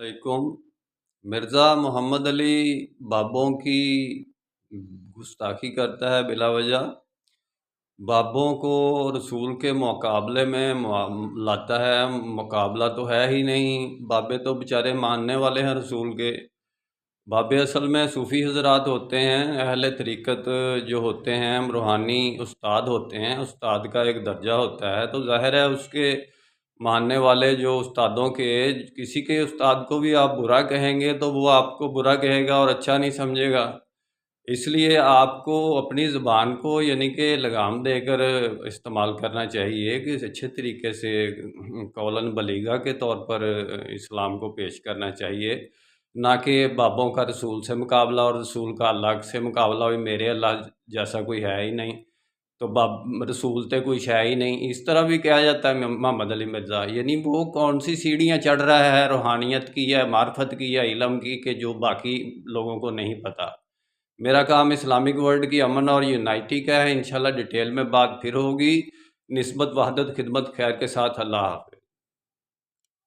अलैकुम। मिर्ज़ा मोहम्मद अली बाबों की गुस्ताखी करता है बिला वजह। बाबों को रसूल के मुकाबले में लाता है। मुकाबला तो है ही नहीं, बाबे तो बेचारे मानने वाले हैं रसूल के। बाबे असल में सूफ़ी हज़रात होते हैं, अहले तरीक़त जो होते हैं, रूहानी उस्ताद होते हैं। उस्ताद का एक दर्जा होता है, तो ज़ाहिर है उसके मानने वाले जो उस्तादों के किसी के उस्ताद को भी आप बुरा कहेंगे तो वो आपको बुरा कहेगा और अच्छा नहीं समझेगा। इसलिए आपको अपनी ज़ुबान को यानी कि लगाम देकर इस्तेमाल करना चाहिए कि अच्छे तरीके से कौलन बलीगा के तौर पर इस्लाम को पेश करना चाहिए, ना कि बाबों का रसूल से मुकाबला और रसूल का अल्लाह से मुकाबला। भी मेरे अल्लाह जैसा कोई है ही नहीं, तो रसूल तो कोई शय ही नहीं। इस तरह भी कहा जाता है मोहम्मद अली मिर्ज़ा, यानी वो कौन सी सीढ़ियाँ चढ़ रहा है रूहानियत की या मार्फत की या इल्म की कि जो बाकी लोगों को नहीं पता। मेरा काम इस्लामिक वर्ल्ड की अमन और यूनाइटी का है। इंशाल्लाह डिटेल में बात फिर होगी। निस्बत वहदत खिदमत खैर के साथ। अल्लाह हाफ़िज़।